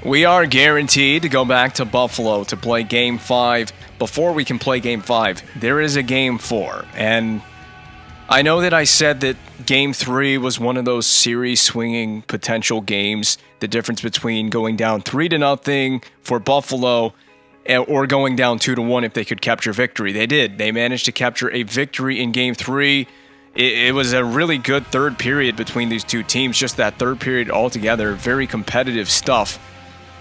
We are guaranteed to go back to Buffalo to play Game 5. Before we can play Game 5, there is a Game 4. And I know that I said that Game 3 was one of those series-swinging potential games. The difference between going down 3-0 for Buffalo or going down 2-1 if they could capture victory. They did. They managed to capture a victory in Game 3. It was a really good third period between these two teams. Just that third period altogether, very competitive stuff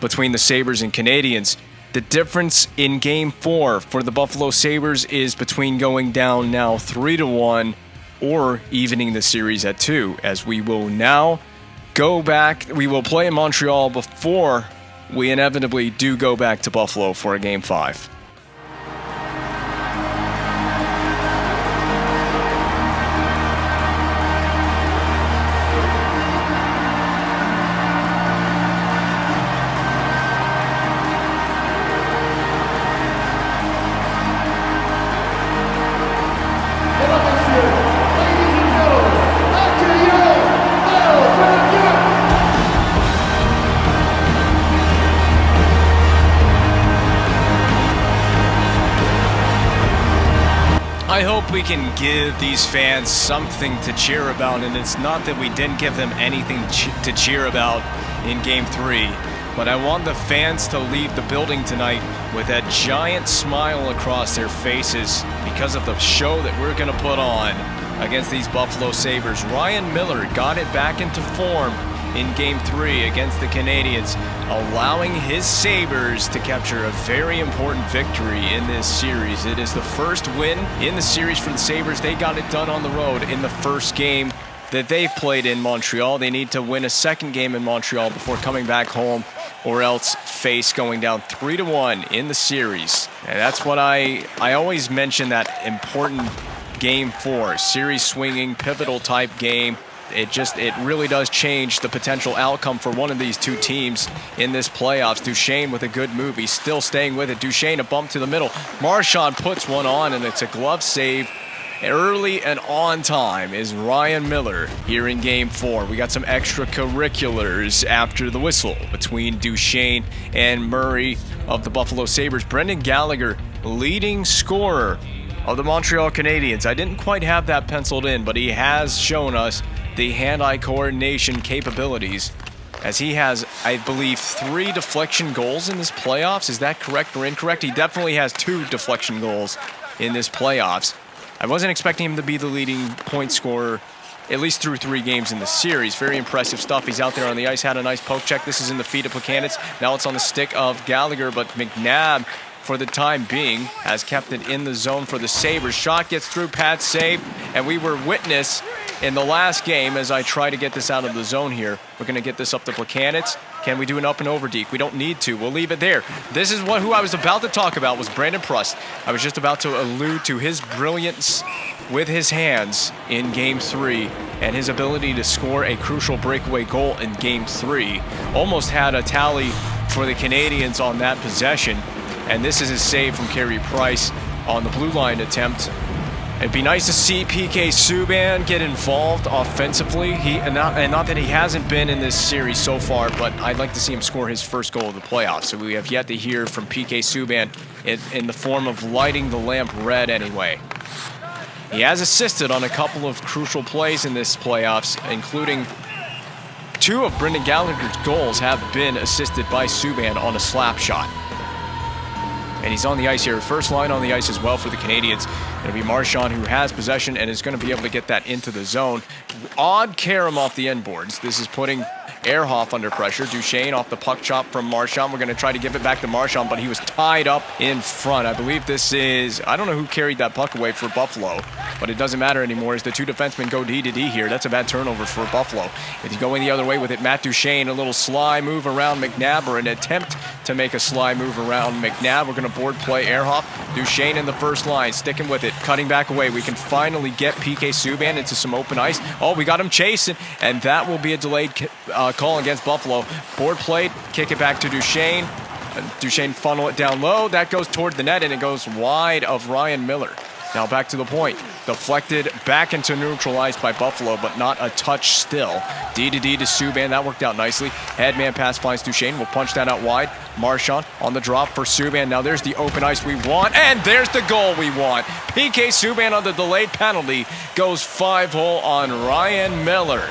between the Sabres and Canadiens. The difference in Game 4 for the Buffalo Sabres is between going down now 3-1 or evening the series at 2, as we will now go back. We will play in Montreal before we inevitably do go back to Buffalo for a Game 5. I hope we can give these fans something to cheer about, and it's not that we didn't give them anything to cheer about in Game 3, but I want the fans to leave the building tonight with that giant smile across their faces because of the show that we're going to put on against these Buffalo Sabres. Ryan Miller got it back into form in Game 3 against the Canadiens, allowing his Sabres to capture a very important victory in this series. It is the first win in the series for the Sabres. They got it done on the road in the first game that they've played in Montreal. They need to win a second game in Montreal before coming back home, or else face going down 3-1 in the series. And that's what I always mention, that important Game 4, series swinging, pivotal type game. It really does change the potential outcome for one of these two teams in this playoffs. Duchesne with a good move. He's still staying with it. Duchesne, a bump to the middle. Marchand puts one on, and it's a glove save. Early and on time is Ryan Miller here in Game 4. We got some extracurriculars after the whistle between Duchesne and Murray of the Buffalo Sabres. Brendan Gallagher, leading scorer of the Montreal Canadiens. I didn't quite have that penciled in, but he has shown us the hand-eye coordination capabilities, as he has, I believe, 3 deflection goals in this playoffs. Is that correct or incorrect? He definitely has 2 deflection goals in this playoffs. I wasn't expecting him to be the leading point scorer, at least through 3 games in the series. Very impressive stuff. He's out there on the ice, had a nice poke check. This is in the feet of Plekanec. Now it's on the stick of Gallagher, but McNabb, for the time being, has kept it in the zone for the Sabres. Shot gets through, Pat save, and we were witness in the last game, as I try to get this out of the zone here. We're going to get this up to Plekanec. Can we do an up and over deke? We don't need to. We'll leave it there. This is who I was about to talk about, was Brandon Prust. I was just about to allude to his brilliance with his hands in Game 3 and his ability to score a crucial breakaway goal in Game 3. Almost had a tally for the Canadiens on that possession. And this is a save from Carey Price on the blue line attempt. It'd be nice to see PK Subban get involved offensively. Not that he hasn't been in this series so far, but I'd like to see him score his first goal of the playoffs. So we have yet to hear from PK Subban in the form of lighting the lamp red anyway. He has assisted on a couple of crucial plays in this playoffs, including 2 of Brendan Gallagher's goals have been assisted by Subban on a slap shot. And he's on the ice here. First line on the ice as well for the Canadiens. It'll be Marchand, who has possession and is going to be able to get that into the zone. Odd carom off the end boards. This is putting Ehrhoff under pressure. Duchesne off the puck chop from Marchand. We're going to try to give it back to Marchand, but he was tied up in front. I believe this is, I don't know who carried that puck away for Buffalo, but it doesn't matter anymore as the 2 defensemen go D to D here. That's a bad turnover for Buffalo. If you go in the other way with it, Matt Duchesne, a little sly move around McNabb, or an attempt to make a sly move around McNabb. We're going to board play Ehrhoff. Duchesne in the first line, sticking with it, cutting back away. We can finally get PK Subban into some open ice. Oh, we got him chasing, and that will be a delayed call against Buffalo. Board played, kick it back to Duchesne. Duchesne funnel it down low. That goes toward the net, and it goes wide of Ryan Miller. Now back to the point. Deflected back into neutral ice by Buffalo, but not a touch still. D to Subban. That worked out nicely. Headman pass finds Duchesne. We'll punch that out wide. Marchand on the drop for Subban. Now there's the open ice we want, and there's the goal we want. PK Subban on the delayed penalty goes 5-hole on Ryan Miller.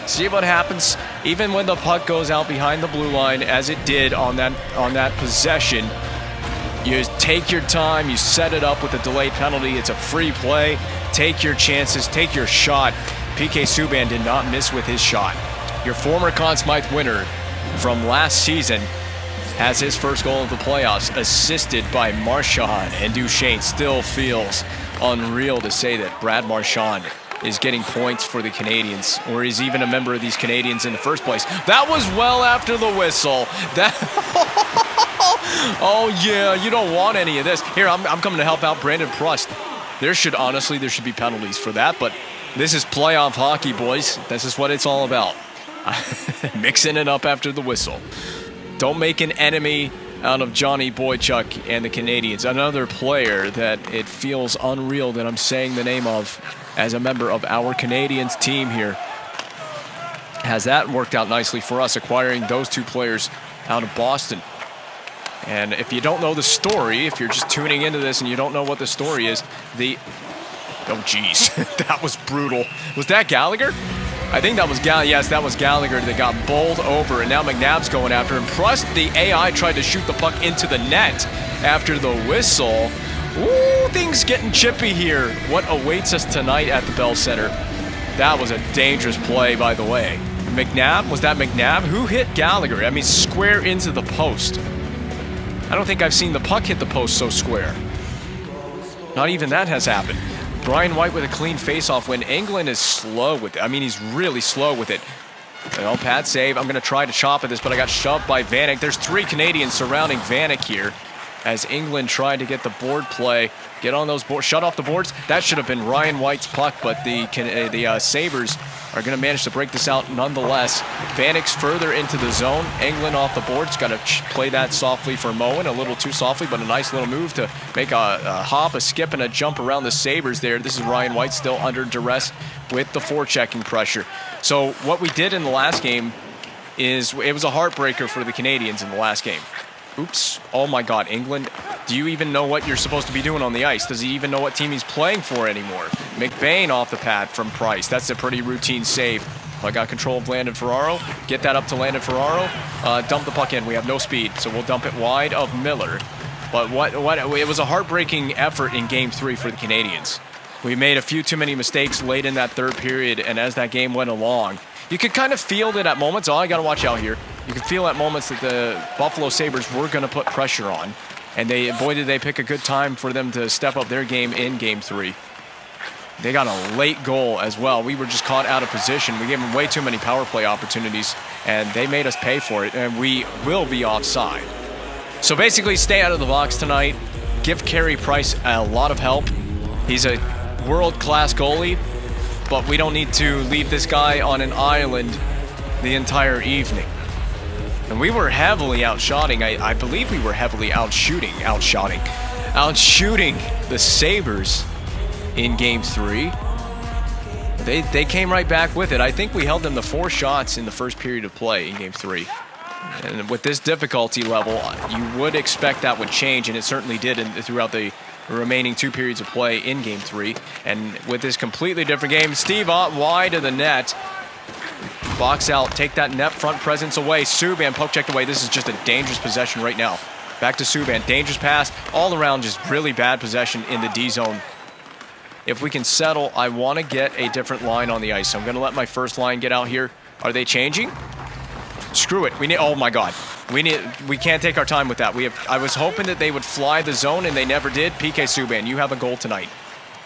See what happens even when the puck goes out behind the blue line, as it did on that possession. You take your time, you set it up with a delayed penalty. It's a free play. Take your chances, take your shot. PK Subban did not miss with his shot. Your former Conn Smythe winner from last season has his first goal of the playoffs, assisted by Marchand, and Duchesne. Still feels unreal to say that Brad Marchand is getting points for the Canadiens, or is even a member of these Canadiens in the first place. That was well after the whistle. Oh yeah, you don't want any of this. Here, I'm coming to help out Brandon Prust. There should be penalties for that, but this is playoff hockey, boys. This is what it's all about. Mixing it up after the whistle. Don't make an enemy out of Johnny Boychuk and the Canadiens. Another player that it feels unreal that I'm saying the name of as a member of our Canadiens team here. Has that worked out nicely for us, acquiring those two players out of Boston. And if you don't know the story, if you're just tuning into this and you don't know what the story is, oh geez, that was brutal. Was that Gallagher? I think that was yes, that was Gallagher that got bowled over, and now McNabb's going after him. Prust, the AI, tried to shoot the puck into the net after the whistle. Ooh, things getting chippy here. What awaits us tonight at the Bell Center? That was a dangerous play, by the way. McNabb, was that McNabb? Who hit Gallagher? I mean, square into the post. I don't think I've seen the puck hit the post so square. Not even that has happened. Brian White with a clean faceoff when England is slow with it. I mean, he's really slow with it. Well, pad save. I'm going to try to chop at this, but I got shoved by Vanek. There's 3 Canadians surrounding Vanek here as England tried to get the board play. Get on those boards. Shut off the boards. That should have been Ryan White's puck, but the Sabres are going to manage to break this out nonetheless. Vanek's further into the zone. England off the boards. Got to play that softly for Moen. A little too softly, but a nice little move to make a hop, a skip, and a jump around the Sabres there. This is Ryan White still under duress with the forechecking pressure. So what we did in the last game is it was a heartbreaker for the Canadiens in the last game. Oops. Oh my God, England. Do you even know what you're supposed to be doing on the ice? Does he even know what team he's playing for anymore? McBain off the pad from Price. That's a pretty routine save. I got control of Landon Ferraro. Get that up to Landon Ferraro. Dump the puck in. We have no speed, so we'll dump it wide of Miller. But it was a heartbreaking effort in Game 3 for the Canadiens. We made a few too many mistakes late in that third period, and as that game went along, you could kind of feel it at moments. Oh, I got to watch out here. You could feel at moments that the Buffalo Sabres were going to put pressure on. And boy, did they pick a good time for them to step up their game in Game 3. They got a late goal as well. We were just caught out of position. We gave them way too many power play opportunities, and they made us pay for it, and we will be offside. So basically, stay out of the box tonight. Give Carey Price a lot of help. He's a world-class goalie, but we don't need to leave this guy on an island the entire evening. And we were heavily outshotting. I believe we were heavily outshooting the Sabres in Game 3. They came right back with it. I think we held them to 4 shots in the first period of play in Game 3. And with this difficulty level, you would expect that would change, and it certainly did throughout the remaining 2 periods of play in Game 3. And with this completely different game, Steve Ott wide of the net. Box out, take that net front presence away. Subban poke checked away. This is just a dangerous possession right now. Back to Subban, dangerous pass. All around just really bad possession in the D zone. If we can settle, I want to get a different line on the ice. So I'm going to let my first line get out here. Are they changing? Screw it. Oh my God. We can't take our time with that. I was hoping that they would fly the zone, and they never did. PK Subban, you have a goal tonight.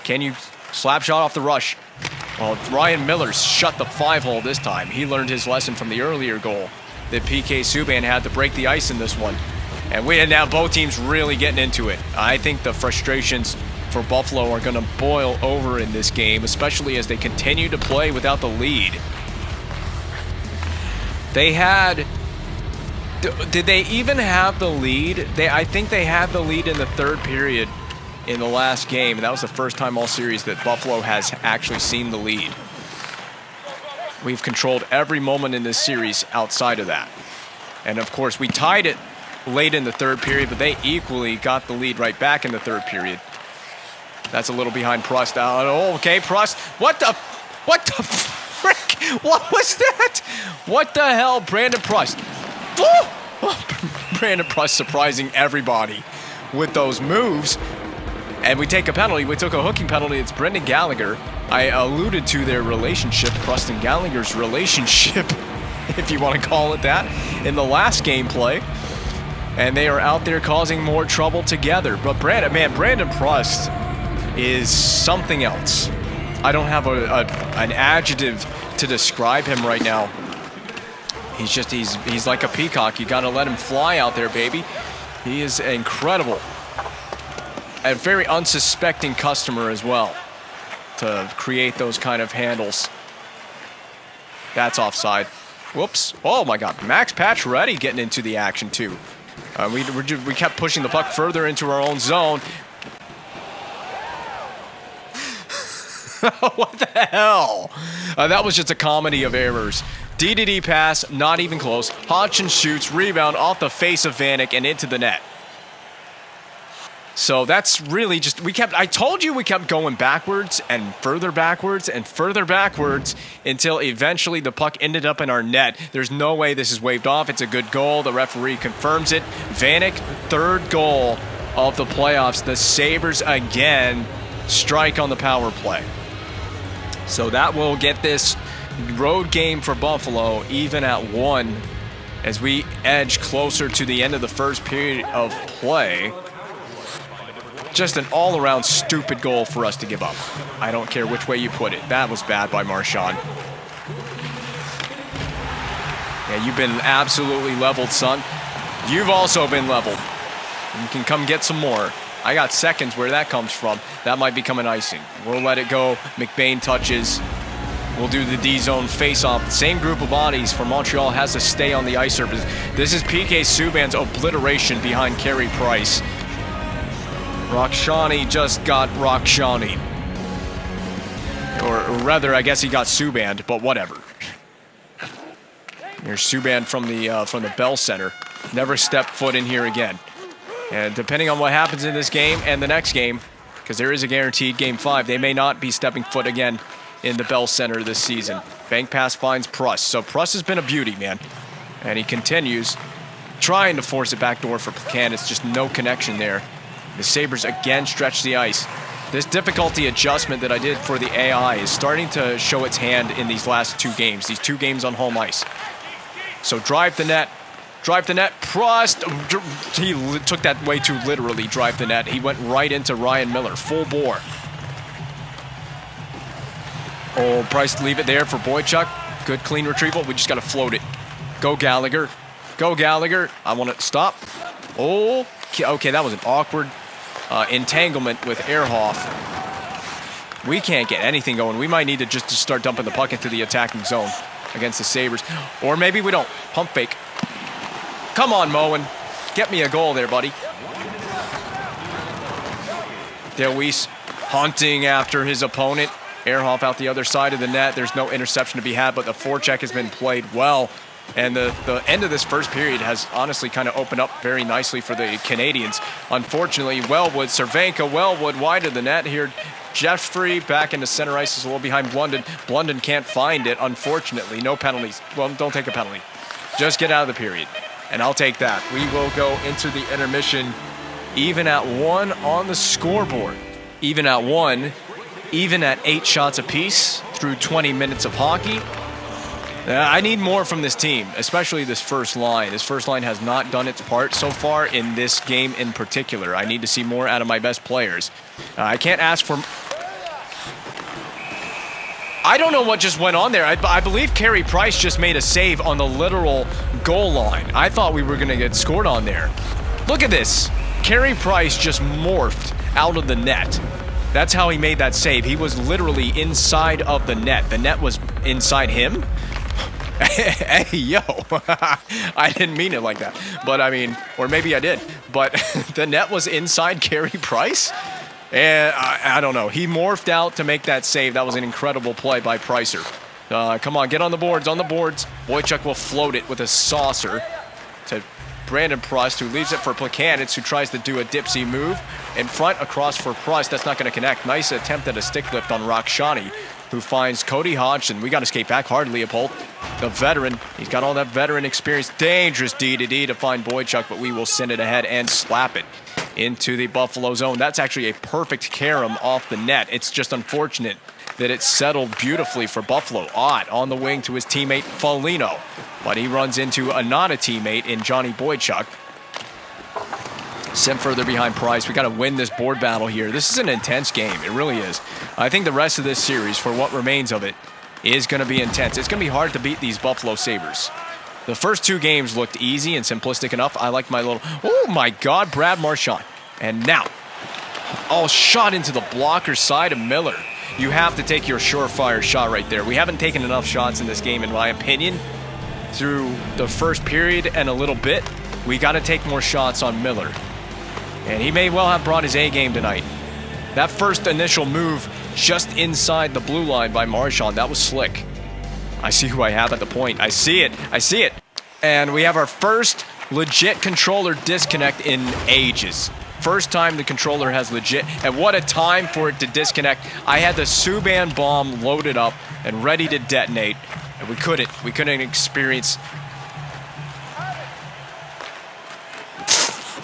Can you slap shot off the rush? Well, Ryan Miller's shut the 5-hole this time. He learned his lesson from the earlier goal that PK Subban had to break the ice in this one. And now both teams really getting into it. I think the frustrations for Buffalo are going to boil over in this game, especially as they continue to play without the lead. Did they even have the lead? I think they had the lead in the third period in the last game, and that was the first time all series that Buffalo has actually seen the lead. We've controlled every moment in this series outside of that. And of course, we tied it late in the third period, but they equally got the lead right back in the third period. That's a little behind Prust. Oh, okay, Prust. What the frick? What was that? What the hell? Brandon Prust. Oh, Brandon Prust surprising everybody with those moves. And we take a penalty. We took a hooking penalty. It's Brendan Gallagher. I alluded to their relationship, Prust and Gallagher's relationship, if you want to call it that, in the last gameplay. And they are out there causing more trouble together. But Brandon Prust is something else. I don't have an adjective to describe him right now. He's like a peacock. You got to let him fly out there, baby. He is incredible. A very unsuspecting customer as well to create those kind of handles. That's offside. Whoops. Oh my God. Max Pacioretty getting into the action too. We kept pushing the puck further into our own zone. What the hell? That was just a comedy of errors. D pass, not even close. Hodgson shoots, rebound off the face of Vanek and into the net. So that's really just, I told you we kept going backwards and further backwards and further backwards until eventually the puck ended up in our net. There's no way this is waved off. It's a good goal. The referee confirms it. Vanek, third goal of the playoffs. The Sabres again strike on the power play. So that will get this road game for Buffalo even at 1 as we edge closer to the end of the first period of play. Just an all-around stupid goal for us to give up. I don't care which way you put it. That was bad by Marchand. Yeah, you've been absolutely leveled, son. You've also been leveled. You can come get some more. I got seconds where that comes from. That might become an icing. We'll let it go. McBain touches. We'll do the D-zone face-off. Same group of bodies for Montreal has to stay on the ice surface. This is PK Subban's obliteration behind Carey Price. Rakshani just got Rakshani. Or rather, I guess he got Subban, but whatever. Here's Subban from the Bell Center. Never step foot in here again. And depending on what happens in this game and the next game, because there is a guaranteed Game 5, they may not be stepping foot again in the Bell Center this season. Bank pass finds Prust. So Prust has been a beauty, man. And he continues trying to force it backdoor for Plekanec. It's just no connection there. The Sabres again stretch the ice. This difficulty adjustment that I did for the AI is starting to show its hand in these last 2 games. These 2 games on home ice. So drive the net. Drive the net. Prust. He took that way too literally. Drive the net. He went right into Ryan Miller. Full bore. Oh, Price leave it there for Boychuk. Good clean retrieval. We just got to float it. Go Gallagher. Go Gallagher. I want to stop. Oh, okay, that was an awkward entanglement with Ehrhoff. We can't get anything going. We might need to just start dumping the puck into the attacking zone against the Sabres. Or maybe we don't. Pump fake. Come on, Moen. Get me a goal there, buddy. DeWeese hunting after his opponent. Ehrhoff out the other side of the net. There's no interception to be had, but the forecheck has been played well. And the end of this first period has honestly kind of opened up very nicely for the Canadiens. Unfortunately, Wellwood wide of the net here. Jeffrey back into center ice is a little behind Blunden. Blunden can't find it, unfortunately. No penalties. Well, don't take a penalty. Just get out of the period. And I'll take that. We will go into the intermission even at 1 on the scoreboard. Even at 1. Even at 8 shots apiece through 20 minutes of hockey. I need more from this team, especially this first line. This first line has not done its part so far in this game in particular. I need to see more out of my best players. I can't ask for... I don't know what just went on there. I believe Carey Price just made a save on the literal goal line. I thought we were going to get scored on there. Look at this. Carey Price just morphed out of the net. That's how he made that save. He was literally inside of the net. The net was inside him. Hey, yo. I didn't mean it like that. But, I mean, or maybe I did. But the net was inside Carey Price? And I don't know. He morphed out to make that save. That was an incredible play by Pricer. Come on, get on the boards, on the boards. Boychuk will float it with a saucer to Brandon Prust, who leaves it for Plekanec, who tries to do a dipsy move. In front, across for Prust. That's not going to connect. Nice attempt at a stick lift on Rakshani, who finds Cody Hodgson. We got to skate back hard, Leopold. The veteran. He's got all that veteran experience. Dangerous D to find Boychuk, but we will send it ahead and slap it into the Buffalo zone. That's actually a perfect carom off the net. It's just unfortunate that it settled beautifully for Buffalo. Ott on the wing to his teammate Foligno, but he runs into not a teammate in Johnny Boychuk. Sent further behind Price. We got to win this board battle here. This is an intense game. It really is. I think the rest of this series, for what remains of it, is going to be intense. It's going to be hard to beat these Buffalo Sabres. The first 2 games looked easy and simplistic enough. I like my little... Oh, my God, Brad Marchand. And now, shot into the blocker side of Miller. You have to take your surefire shot right there. We haven't taken enough shots in this game, in my opinion, through the first period and a little bit. We got to take more shots on Miller. And he may well have brought his A game tonight. That first initial move just inside the blue line by Marchand, that was slick. I see who I have at the point. I see it. I see it. And we have our first legit controller disconnect in ages. First time the controller has legit. And what a time for it to disconnect. I had the Subban bomb loaded up and ready to detonate. And we couldn't. We couldn't experience...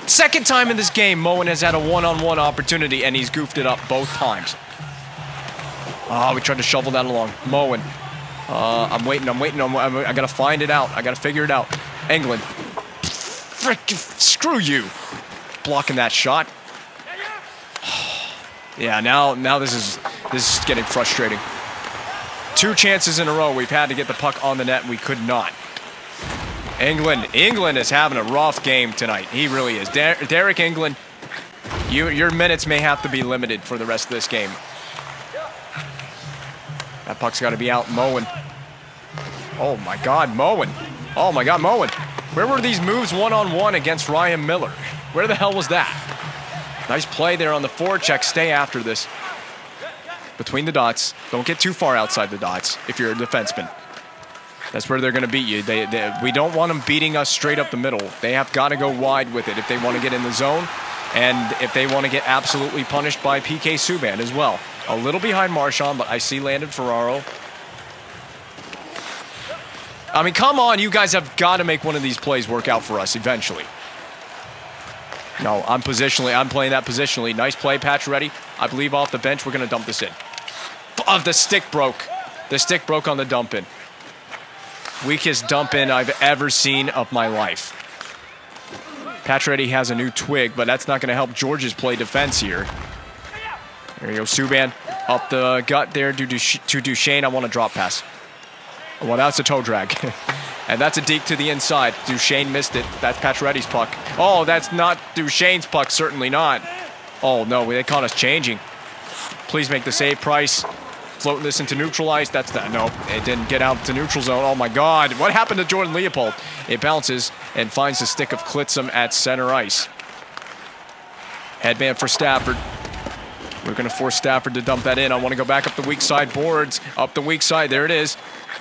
Second time in this game, Moen has had a one-on-one opportunity, and he's goofed it up both times. We tried to shovel that along. Moen. I'm waiting. I gotta find it out. I gotta figure it out. Englund. Frick, screw you. Blocking that shot. Yeah, now this is getting frustrating. 2 chances in a row we've had to get the puck on the net, and we could not. England is having a rough game tonight. He really is. Derek Englund, your minutes may have to be limited for the rest of this game. That puck's got to be out. Moen. Oh, my God, Moen. Oh, my God, Moen. Where were these moves one-on-one against Ryan Miller? Where the hell was that? Nice play there on the forecheck. Stay after this. Between the dots. Don't get too far outside the dots if you're a defenseman. That's where they're going to beat you. We don't want them beating us straight up the middle. They have got to go wide with it if they want to get in the zone and if they want to get absolutely punished by PK Subban as well. A little behind Marchand, but I see Landon Ferraro. I mean, come on. You guys have got to make one of these plays work out for us eventually. No, I'm playing that positionally. Nice play, Pacioretty. I believe off the bench, we're going to dump this in. The stick broke. The stick broke on the dump in. Weakest dump in I've ever seen of my life. Pacioretty has a new twig, but that's not going to help George's play defense here. There you go, Subban up the gut there to Duchesne. I want a drop pass. Well, that's a toe drag. And that's a deke to the inside. Duchesne missed it. That's Pacioretty's puck. Oh, that's not Duchesne's puck. Certainly not. Oh, no, they caught us changing. Please make the save, Price. Floating this into neutral ice. That's that. No, it didn't get out to neutral zone. Oh, my God. What happened to Jordan Leopold? It bounces and finds the stick of Klitzum at center ice. Headman for Stafford. We're going to force Stafford to dump that in. I want to go back up the weak side boards. Up the weak side. There it is.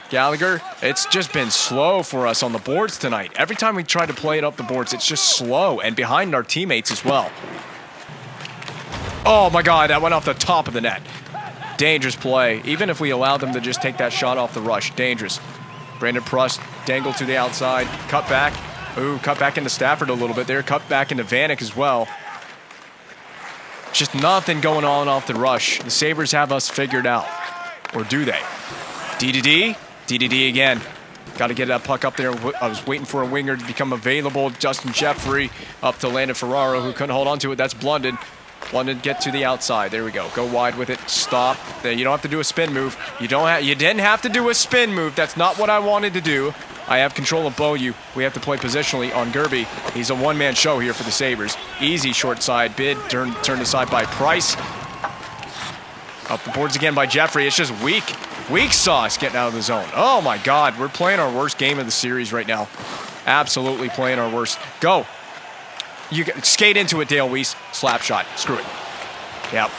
Gallagher. It's just been slow for us on the boards tonight. Every time we try to play it up the boards, it's just slow and behind our teammates as well. Oh, my God. That went off the top of the net. Dangerous play. Even if we allowed them to just take that shot off the rush. Dangerous. Brandon Prust dangled to the outside. Cut back. Ooh, cut back into Stafford a little bit there. Cut back into Vanek as well. Just nothing going on off the rush. The Sabres have us figured out. Or do they? DDD. DDD again. Got to get that puck up there. I was waiting for a winger to become available. Justin Jeffrey up to Landon Ferraro, who couldn't hold on to it. That's Blunden. Blunden, get to the outside. There we go. Go wide with it. Stop. You don't have to do a spin move. You didn't have to do a spin move. That's not what I wanted to do. I have control of Beaulieu. We have to play positionally on Gerby. He's a one-man show here for the Sabres. Easy short side bid. Turned aside by Price. Up the boards again by Jeffrey. It's just weak. Weak sauce getting out of the zone. Oh, my God. We're playing our worst game of the series right now. Absolutely playing our worst. Go. You skate into it, Dale Weiss. Slap shot. Screw it. Yep.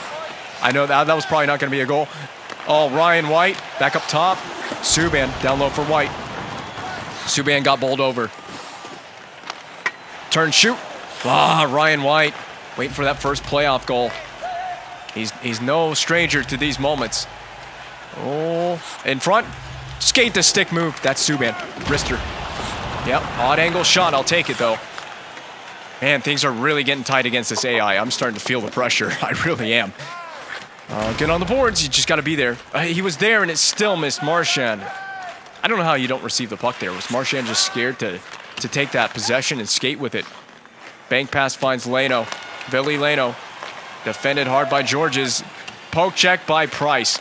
I know that was probably not going to be a goal. Oh, Ryan White back up top. Subban down low for White. Subban got bowled over. Turn, shoot. Ah, Ryan White waiting for that first playoff goal. He's no stranger to these moments. Oh, in front. Skate the stick move. That's Subban. Wrister. Yep, odd angle shot. I'll take it, though. Man, things are really getting tight against this AI. I'm starting to feel the pressure. I really am. Get on the boards. You just got to be there. He was there, and it still missed Marchand. I don't know how you don't receive the puck there. Was Marchand just scared to take that possession and skate with it? Bank pass finds Leno. Ville Leno. Defended hard by Georges. Poke check by Price.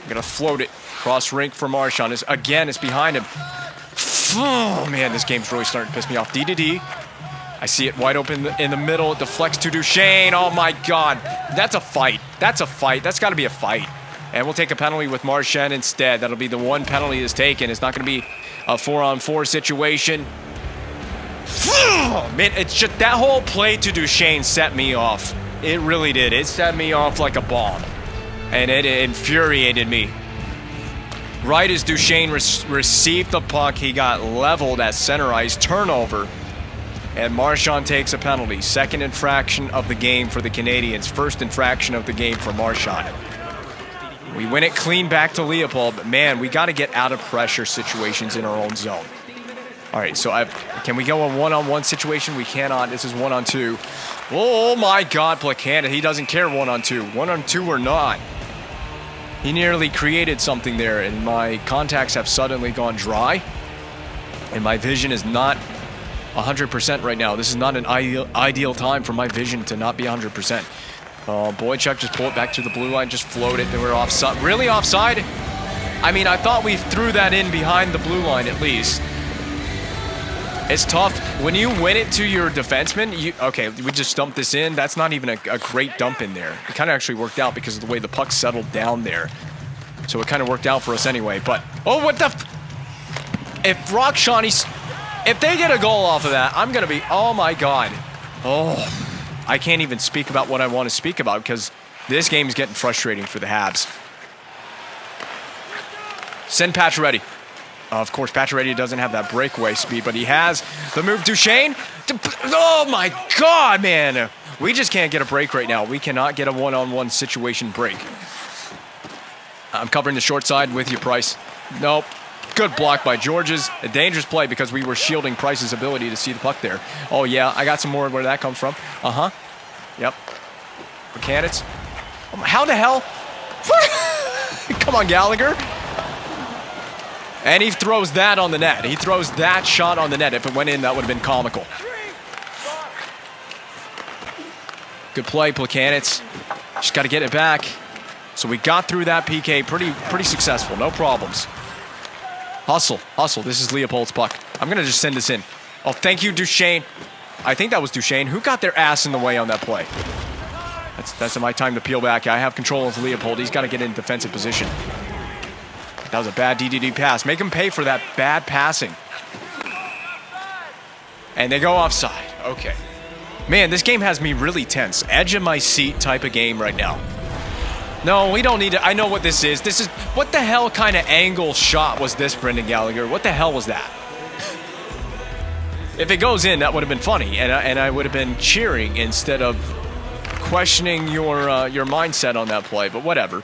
Gonna float it. Cross rink for Marchand. Again, it's behind him. Oh, man, this game's really starting to piss me off. D. I see it wide open in the middle. It deflects to Duchesne. Oh, my God. That's a fight. That's a fight. That's got to be a fight. And we'll take a penalty with Marchand instead. That'll be the one penalty that's taken. It's not going to be a 4-on-4 situation. Man, it's just that whole play to Duchesne set me off. It really did. It set me off like a bomb. And it infuriated me. Right as Duchesne received the puck, he got leveled at center ice. Turnover. And Marchand takes a penalty. Second infraction of the game for the Canadiens. First infraction of the game for Marchand. We win it clean back to Leopold. But, man, we got to get out of pressure situations in our own zone. All right, so can we go a one-on-one situation? We cannot. This is one-on-two. Oh, my God, Placanta. He doesn't care one-on-two. One-on-two or not. He nearly created something there, and my contacts have suddenly gone dry. And my vision is not 100% right now. This is not an ideal time for my vision to not be 100%. Boychuk just pull it back to the blue line, just float it, and we're offside. Really offside? I mean, I thought we threw that in behind the blue line at least. It's tough. When you win it to your defenseman, okay, we just dumped this in. That's not even a great dump in there. It kind of actually worked out because of the way the puck settled down there. So it kind of worked out for us anyway. But, oh, what the... If Rock Shawnee's... If they get a goal off of that, I'm going to be... Oh, my God. Oh, I can't even speak about what I want to speak about because this game is getting frustrating for the Habs. Send Pacioretty. Of course, Pacioretty doesn't have that breakaway speed, but he has the move. Duchesne. Oh, my God, man. We just can't get a break right now. We cannot get a one-on-one situation break. I'm covering the short side with you, Price. Nope. Good block by Georges. A dangerous play because we were shielding Price's ability to see the puck there. Oh, yeah. I got some more where that comes from. Uh-huh. Yep. Mechanics. How the hell? Come on, Gallagher. And he throws that on the net. He throws that shot on the net. If it went in, that would have been comical. Good play, Plekanec. Just got to get it back. So we got through that PK pretty successful. No problems. Hustle. This is Leopold's puck. I'm going to just send this in. Oh, thank you, Duchesne. I think that was Duchesne. Who got their ass in the way on that play? That's my time to peel back. I have control of Leopold. He's got to get in defensive position. That was a bad DDD pass. Make him pay for that bad passing. And they go offside. Okay. Man, this game has me really tense. Edge of my seat type of game right now. No, we don't need it. I know what this is. This is... What the hell kind of angle shot was this, Brendan Gallagher? What the hell was that? If it goes in, that would have been funny. And I would have been cheering instead of questioning your mindset on that play. But whatever.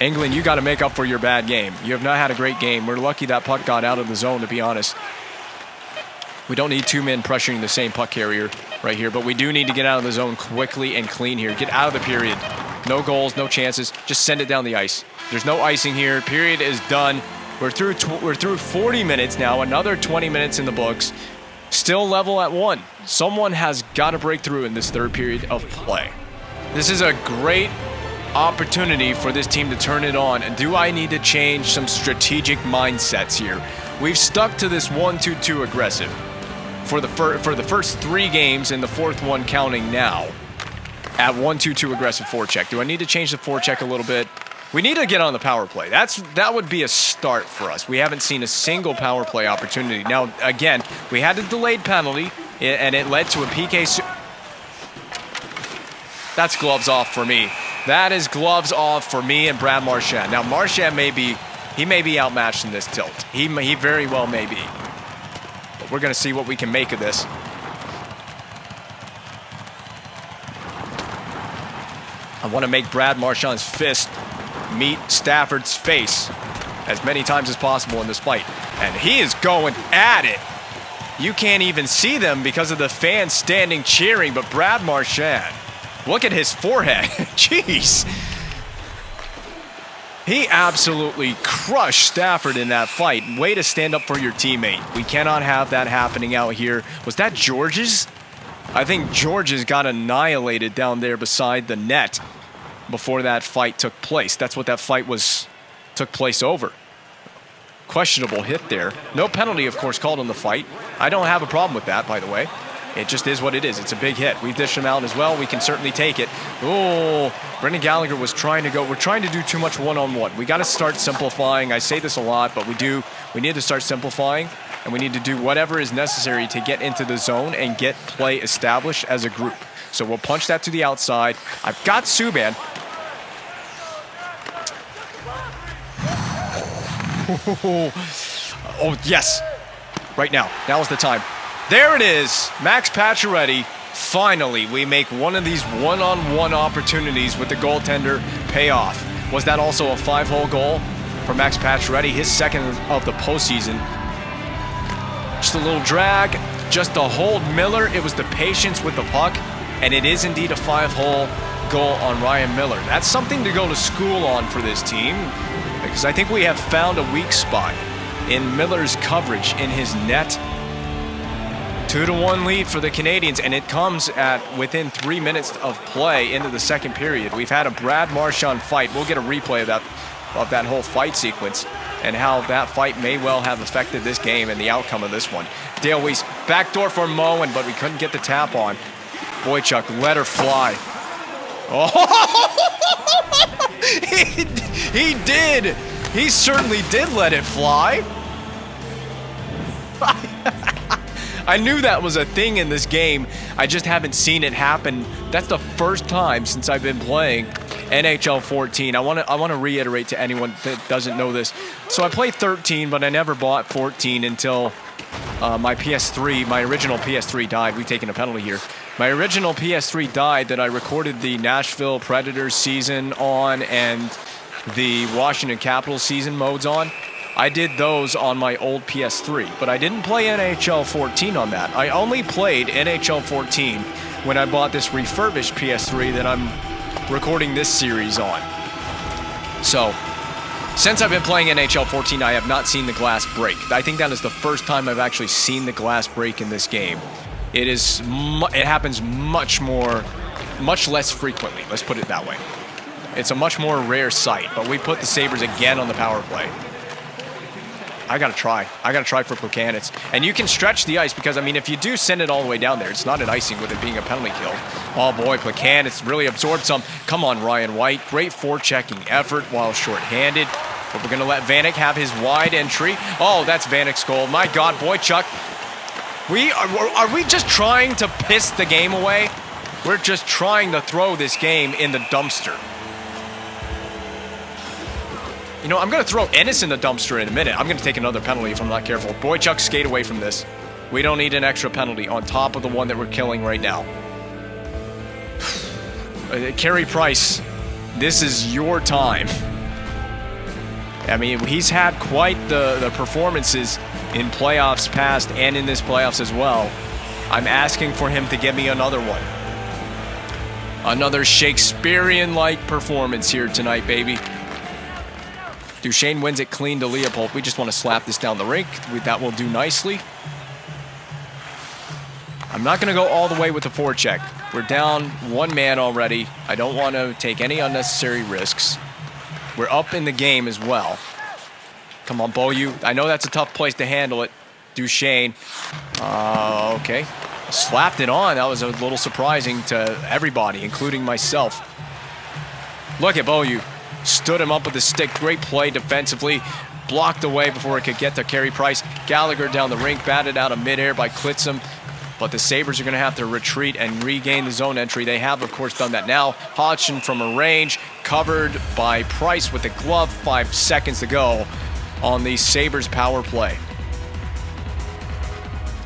England, you got to make up for your bad game. You have not had a great game. We're lucky that puck got out of the zone, to be honest. We don't need two men pressuring the same puck carrier right here, but we do need to get out of the zone quickly and clean here. Get out of the period. No goals, no chances. Just send it down the ice. There's no icing here. Period is done. We're through 40 minutes now. Another 20 minutes in the books. Still level at 1. Someone has got to break through in this third period of play. This is a great opportunity for this team to turn it on. And do I need to change some strategic mindsets here? We've stuck to this 1-2-2 aggressive for the first 3 games and the 4th one counting now at 1-2-2 aggressive forecheck. Do I need to change the forecheck a little bit? We need to get on the power play. That would be a start for us. We haven't seen a single power play opportunity. Now, again, we had a delayed penalty, and it led to a PK. That's gloves off for me. That is gloves off for me and Brad Marchand. Now, Marchand may be outmatched in this tilt. He very well may be. But we're going to see what we can make of this. I want to make Brad Marchand's fist meet Stafford's face as many times as possible in this fight. And he is going at it. You can't even see them because of the fans standing cheering, but Brad Marchand, look at his forehead. Jeez. He absolutely crushed Stafford in that fight. Way to stand up for your teammate. We cannot have that happening out here. Was that George's? I think George's got annihilated down there beside the net before that fight took place. That's what that fight took place over. Questionable hit there. No penalty, of course, called on the fight. I don't have a problem with that, by the way. It just is what it is. It's a big hit. We dished him out as well. We can certainly take it. Oh, Brendan Gallagher was trying to go. We're trying to do too much one-on-one. We got to start simplifying. I say this a lot, but we need to start simplifying, and we need to do whatever is necessary to get into the zone and get play established as a group. So we'll punch that to the outside. I've got Subban. Oh, yes. Right now. Now is the time. There it is. Max Pacioretty. Finally, we make one of these one-on-one opportunities with the goaltender pay off. Was that also a 5-hole goal for Max Pacioretty? His second of the postseason. Just a little drag. Just to hold Miller. It was the patience with the puck. And it is indeed a 5-hole goal on Ryan Miller. That's something to go to school on for this team, because I think we have found a weak spot in Miller's coverage in his net. 2-1 lead for the Canadiens, and it comes at within 3 minutes of play into the second period. We've had a Brad Marchand fight. We'll get a replay of that whole fight sequence and how that fight may well have affected this game and the outcome of this one. Dale Weiss, backdoor for Moen, but we couldn't get the tap on. Boychuk let her fly. Oh, he did. He certainly did let it fly. I knew that was a thing in this game. I just haven't seen it happen. That's the first time since I've been playing NHL 14. I want to reiterate to anyone that doesn't know this. So I played 13, but I never bought 14 until my PS3, my original PS3 died. We've taken a penalty here. My original PS3 died that I recorded the Nashville Predators season on and the Washington Capitals season modes on. I did those on my old PS3, but I didn't play NHL 14 on that. I only played NHL 14 when I bought this refurbished PS3 that I'm recording this series on. So, since I've been playing NHL 14, I have not seen the glass break. I think that is the first time I've actually seen the glass break in this game. It happens much less frequently, let's put it that way. It's a much more rare sight, but we put the Sabres again on the power play. I gotta try for Plekanec. And you can stretch the ice because, I mean, if you do send it all the way down there, it's not an icing with it being a penalty kill. Oh boy, Plekanec really absorbed some. Come on, Ryan White. Great forechecking effort while shorthanded. But we're gonna let Vanek have his wide entry. Oh, that's Vanek's goal. My God, Boychuk. Are we just trying to piss the game away? We're just trying to throw this game in the dumpster. You know, I'm going to throw Ennis in the dumpster in a minute. I'm going to take another penalty if I'm not careful. Boychuk, skate away from this. We don't need an extra penalty on top of the one that we're killing right now. Carey Price, this is your time. I mean, he's had quite the performances in playoffs past and in this playoffs as well. I'm asking for him to give me another one. Another Shakespearean-like performance here tonight, baby. Duchesne wins it clean to Leopold. We just want to slap this down the rink. That will do nicely. I'm not going to go all the way with the forecheck. We're down one man already. I don't want to take any unnecessary risks. We're up in the game as well. Come on, Beaulieu. I know that's a tough place to handle it. Duchesne. Okay. Slapped it on. That was a little surprising to everybody, including myself. Look at Beaulieu. Stood him up with the stick. Great play defensively. Blocked away before it could get to Carey Price. Gallagher down the rink. Batted out of midair by Klitzum. But the Sabres are going to have to retreat and regain the zone entry. They have, of course, done that now. Hodgson from a range, covered by Price with the glove. 5 seconds to go on the Sabres power play.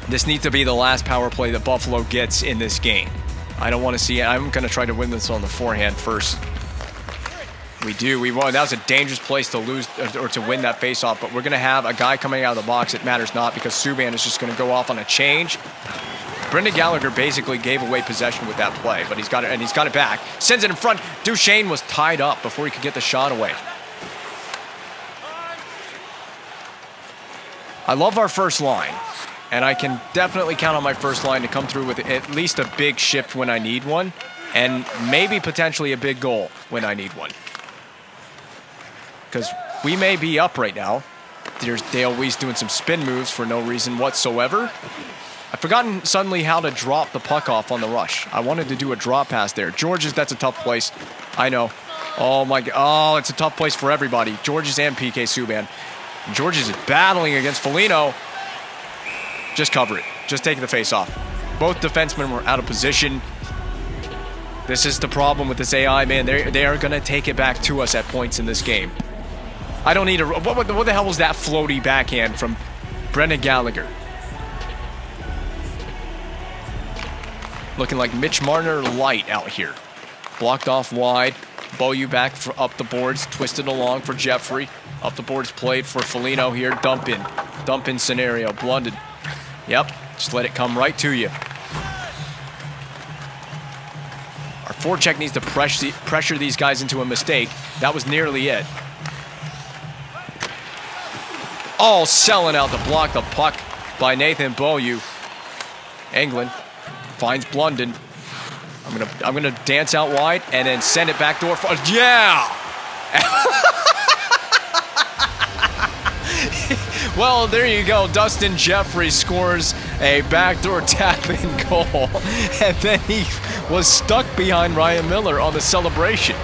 This needs to be the last power play that Buffalo gets in this game. I don't want to see it. I'm going to try to win this on the forehand first. We do. We won. That was a dangerous place to lose or to win that faceoff. But we're going to have a guy coming out of the box. It matters not because Subban is just going to go off on a change. Brendan Gallagher basically gave away possession with that play, but he's got it, and he's got it back. Sends it in front. Duchesne was tied up before he could get the shot away. I love our first line, and I can definitely count on my first line to come through with at least a big shift when I need one, and maybe potentially a big goal when I need one. Because we may be up right now. There's Dale Weiss doing some spin moves for no reason whatsoever. I've forgotten suddenly how to drop the puck off on the rush. I wanted to do a drop pass there. Georges, that's a tough place. I know. Oh, my God. Oh, it's a tough place for everybody. Georges and PK Subban. Georges is battling against Foligno. Just cover it. Just take the face off. Both defensemen were out of position. This is the problem with this AI, man. They are going to take it back to us at points in this game. I don't need a... What the hell was that floaty backhand from Brendan Gallagher? Looking like Mitch Marner light out here. Blocked off wide. Beaulieu back for up the boards. Twisted along for Jeffrey. Up the boards played for Foligno here. Dump in. Dump in scenario. Blunded. Yep. Just let it come right to you. Our forecheck needs to pressure these guys into a mistake. That was nearly it. All selling out to block the puck by Nathan Beaulieu. Englund finds Blunden. I'm gonna dance out wide and then send it back door. Yeah. Well, there you go. Dustin Jeffrey scores a backdoor tap-in goal, and then he was stuck behind Ryan Miller on the celebration.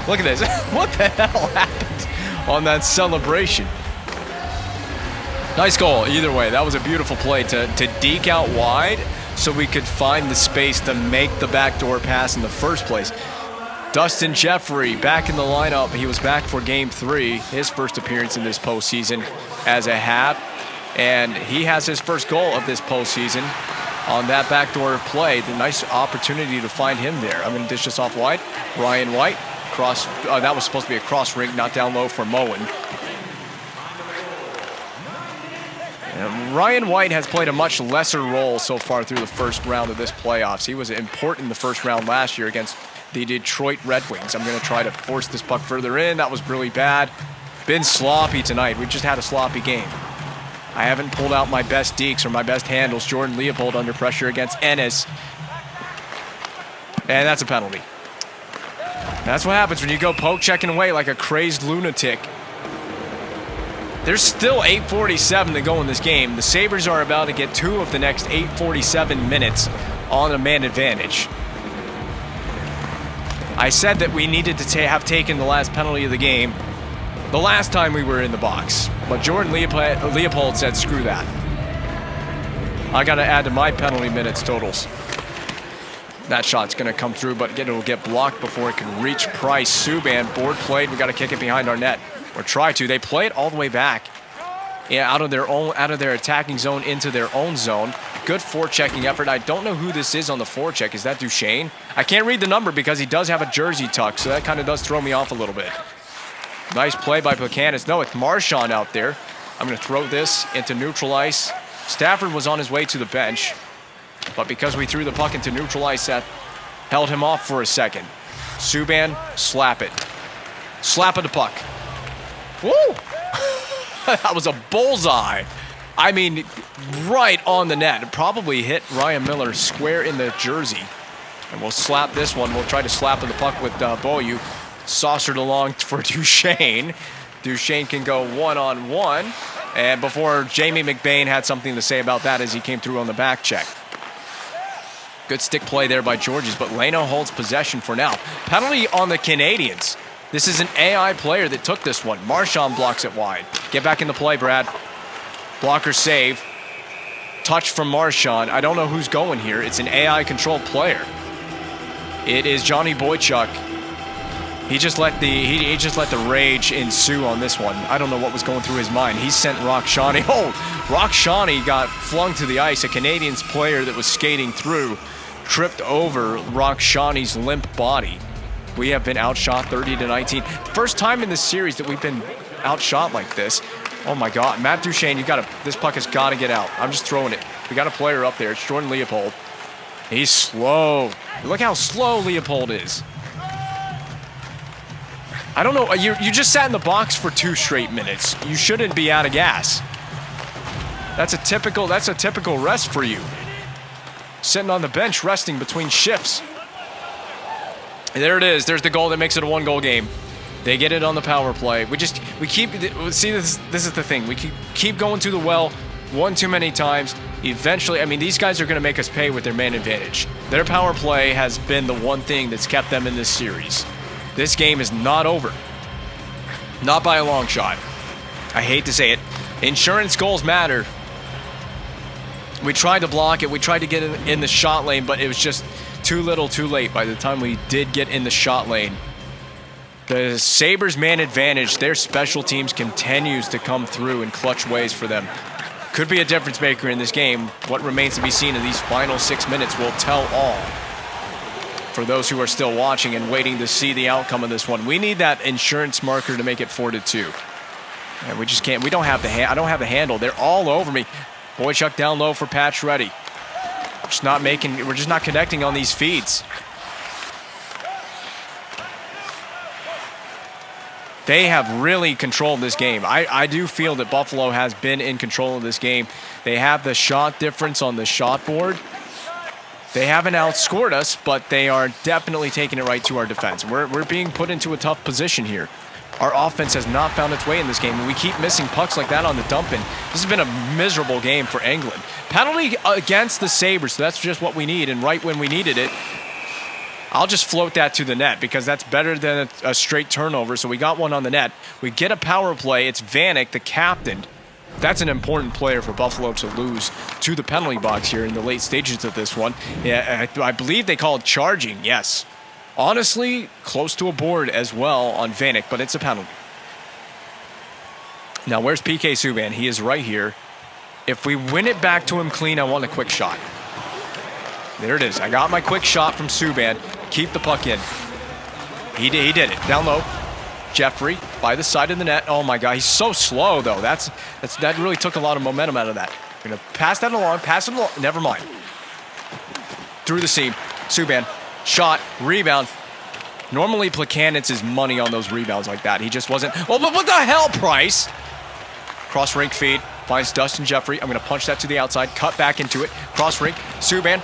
Look at this. What the hell happened on that celebration? Nice goal, either way. That was a beautiful play to deke out wide so we could find the space to make the backdoor pass in the first place. Dustin Jeffrey back in the lineup. He was back for Game 3, his first appearance in this postseason as a Hab. And he has his first goal of this postseason on that backdoor play. The nice opportunity to find him there. I'm going to dish this off wide. Ryan White, cross. That was supposed to be a cross ring, not down low for Moen. Ryan White has played a much lesser role so far through the first round of this playoffs. He was important in the first round last year against the Detroit Red Wings. I'm going to try to force this puck further in. That was really bad. Been sloppy tonight. We just had a sloppy game. I haven't pulled out my best dekes or my best handles. Jordan Leopold under pressure against Ennis. And that's a penalty. That's what happens when you go poke checking away like a crazed lunatic. There's still 8:47 to go in this game. The Sabres are about to get 2 of the next 8:47 minutes on a man advantage. I said that we needed to have taken the last penalty of the game the last time we were in the box. But Jordan Leopold said, screw that. I got to add to my penalty minutes totals. That shot's going to come through, but it'll get blocked before it can reach Price. Subban, board played. We got to kick it behind our net. Or try to. They play it all the way back, out of their attacking zone into their own zone. Good forechecking effort. I don't know who this is on the forecheck. Is that Duchesne? I can't read the number because he does have a jersey tuck, so that kind of does throw me off a little bit. Nice play by Buchanan. No, it's Marchand out there. I'm going to throw this into neutral ice. Stafford was on his way to the bench, but because we threw the puck into neutral ice, that held him off for a second. Subban, slap it. Slap of the puck. Woo! That was a bullseye. I mean, right on the net. It probably hit Ryan Miller square in the jersey. And we'll slap this one. We'll try to slap the puck with Beaulieu. Saucered along for Duchesne. Duchesne can go one-on-one. And before Jamie McBain had something to say about that as he came through on the back check. Good stick play there by Georges, but Leno holds possession for now. Penalty on the Canadiens. This is an AI player that took this one. Marchand blocks it wide. Get back in the play, Brad. Blocker save. touch from Marchand. I don't know who's going here. It's an AI-controlled player. It is Johnny Boychuk. He just let the rage ensue on this one. I don't know what was going through his mind. He sent Rock Shawnee. Oh, Rock Shawnee got flung to the ice. A Canadiens player that was skating through tripped over Rock Shawnee's limp body. We have been outshot 30-19. First time in this series that we've been outshot like this. Oh my God, Matt Duchesne, this puck has got to get out. I'm just throwing it. We got a player up there. It's Jordan Leopold. He's slow. Look how slow Leopold is. I don't know. You just sat in the box for 2 straight minutes. You shouldn't be out of gas. That's a typical rest for you. Sitting on the bench, resting between shifts. And there it is. There's the goal that makes it a 1-goal game. They get it on the power play. We keep see this is the thing. We keep going to the well one too many times. Eventually, I mean, these guys are going to make us pay with their man advantage. Their power play has been the one thing that's kept them in this series. This game is not over. Not by a long shot. I hate to say it. Insurance goals matter. We tried to block it. We tried to get in the shot lane, but it was just too little, too late by the time we did get in the shot lane. The Sabres' man advantage, their special teams continues to come through in clutch ways for them. Could be a difference maker in this game. What remains to be seen in these final 6 minutes will tell all. For those who are still watching and waiting to see the outcome of this one, we need that insurance marker to make it 4-2. And we just can't. We don't have the I don't have the handle. They're all over me. Boychuk down low for patch ready. We're just not connecting on these feeds. They have really controlled this game. I do feel that Buffalo has been in control of this game. They have the shot difference on the shot board. They haven't outscored us, but they are definitely taking it right to our defense. We're being put into a tough position here. Our offense has not found its way in this game, and we keep missing pucks like that on the dump-in. This has been a miserable game for England. Penalty against the Sabres, so that's just what we need, and right when we needed it, I'll just float that to the net because that's better than a straight turnover, so we got one on the net. We get a power play. It's Vanek, the captain. That's an important player for Buffalo to lose to the penalty box here in the late stages of this one. Yeah, I believe they call it charging, yes. Honestly, close to a board as well on Vanek, but it's a penalty. Now, where's PK Subban? He is right here. If we win it back to him clean, I want a quick shot. There it is. I got my quick shot from Subban. Keep the puck in. He did it. Down low. Jeffrey by the side of the net. Oh my God, he's so slow though. That really took a lot of momentum out of that. I'm gonna pass that along. Pass it along. Never mind. Through the seam. Subban. Shot. Rebound. Normally Plekanec is money on those rebounds like that. He just wasn't. Oh, but what the hell, Price? Cross rink feed. Finds Dustin Jeffrey. I'm gonna punch that to the outside. Cut back into it. Cross rink. Subban.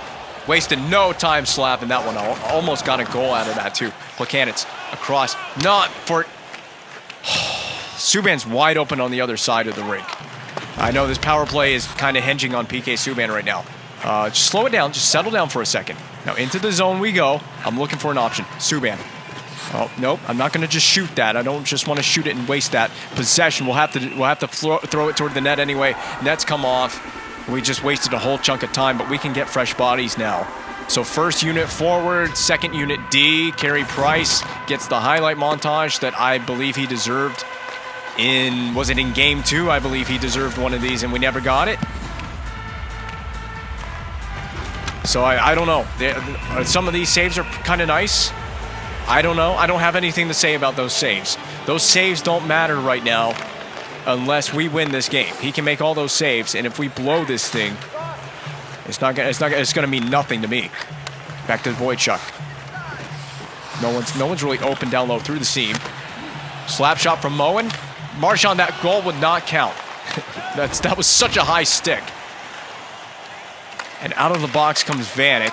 Wasted no time slapping that one. Almost got a goal out of that too. Plekanec across. Not for. Subban's wide open on the other side of the rink. I know this power play is kind of hinging on PK Subban right now. Just slow it down. Just settle down for a second. Now into the zone we go. I'm looking for an option. Subban. Oh, nope. I'm not going to just shoot that. I don't just want to shoot it and waste that possession. We'll have to throw it toward the net anyway. Nets come off. We just wasted a whole chunk of time, but we can get fresh bodies now. So first unit forward, second unit D, Carey Price gets the highlight montage that I believe he deserved was it in game 2? I believe he deserved one of these and we never got it. So I don't know. Some of these saves are kind of nice. I don't know. I don't have anything to say about those saves. Those saves don't matter right now unless we win this game. He can make all those saves, and if we blow this thing, it's gonna mean nothing to me. Back to Boychuk. No one's really open down low through the seam. Slap shot from Moen. Marchand, that goal would not count. That was such a high stick. And out of the box comes Vanek.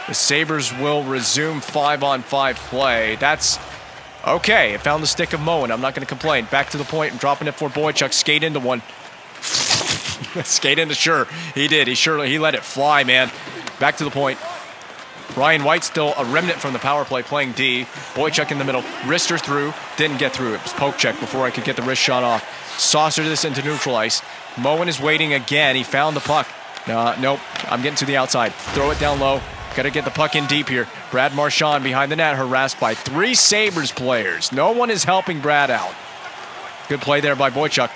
The Sabres will resume 5-on-5 play. That's okay. It found the stick of Moen. I'm not going to complain. Back to the point and dropping it for Boychuk. Skate into one. Skate into, sure. He did. He let it fly, man. Back to the point. Ryan White still a remnant from the power play playing D. Boychuk in the middle. Wrister through. Didn't get through. It was poke check before I could get the wrist shot off. Saucer this into neutral ice. Moen is waiting again. He found the puck. Nope. I'm getting to the outside. Throw it down low. Got to get the puck in deep here. Brad Marchand behind the net, harassed by 3 Sabres players. No one is helping Brad out. Good play there by Boychuk.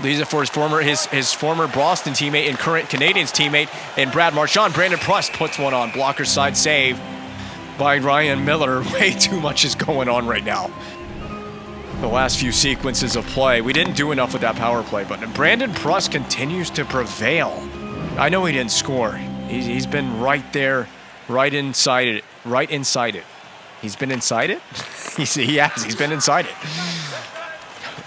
Leaves it for his former Boston teammate and current Canadiens teammate and Brad Marchand. Brandon Prust puts one on. Blocker side save by Ryan Miller. Way too much is going on right now. The last few sequences of play, we didn't do enough with that power play, but Brandon Prust continues to prevail. I know he didn't score. He's been right there, right inside it. He's been inside it? He's been inside it.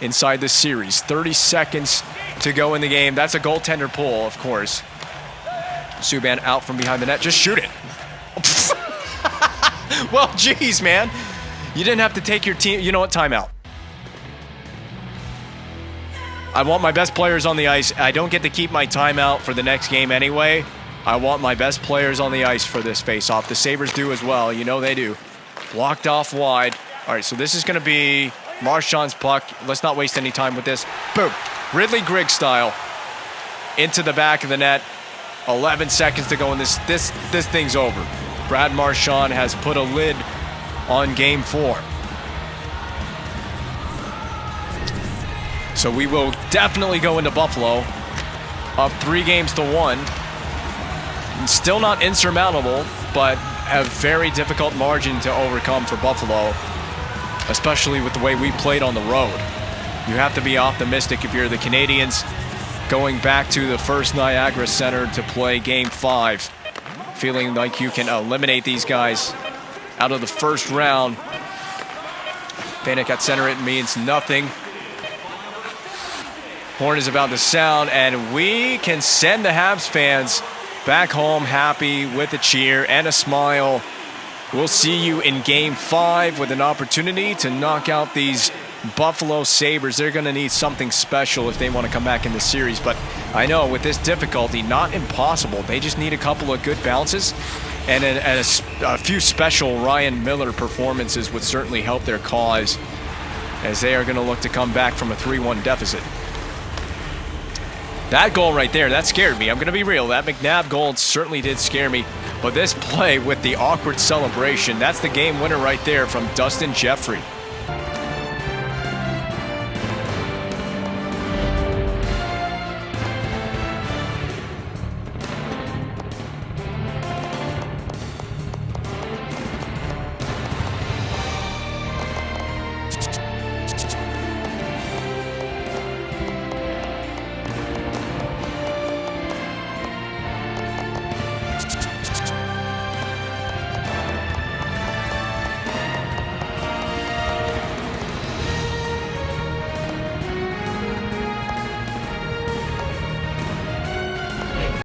Inside the series. 30 seconds to go in the game. That's a goaltender pull, of course. Subban out from behind the net. Just shoot it. Well, geez, man. You didn't have to take your team. You know what? Timeout. I want my best players on the ice. I don't get to keep my timeout for the next game anyway. I want my best players on the ice for this face-off. The Sabres do as well. You know they do. Blocked off wide. All right, so this is going to be Marchand's puck. Let's not waste any time with this. Boom. Ridley Grigg style. Into the back of the net. 11 seconds to go, and this thing's over. Brad Marchand has put a lid on Game 4. So we will definitely go into Buffalo up 3-1. Still not insurmountable, but a very difficult margin to overcome for Buffalo, especially with the way we played on the road. You have to be optimistic if you're the Canadiens going back to the first Niagara Center to play Game 5, feeling like you can eliminate these guys out of the first round. Vanek at center, it means nothing. Horn is about to sound, and we can send the Habs fans back home happy with a cheer and a smile. We'll see you in Game 5 with an opportunity to knock out these Buffalo Sabres. They're going to need something special if they want to come back in the series. But I know with this difficulty, not impossible. They just need a couple of good bounces, and a few special Ryan Miller performances would certainly help their cause, as they are going to look to come back from a 3-1 deficit. That goal right there, that scared me. I'm going to be real. That McNabb goal certainly did scare me. But this play with the awkward celebration, that's the game winner right there from Dustin Jeffrey.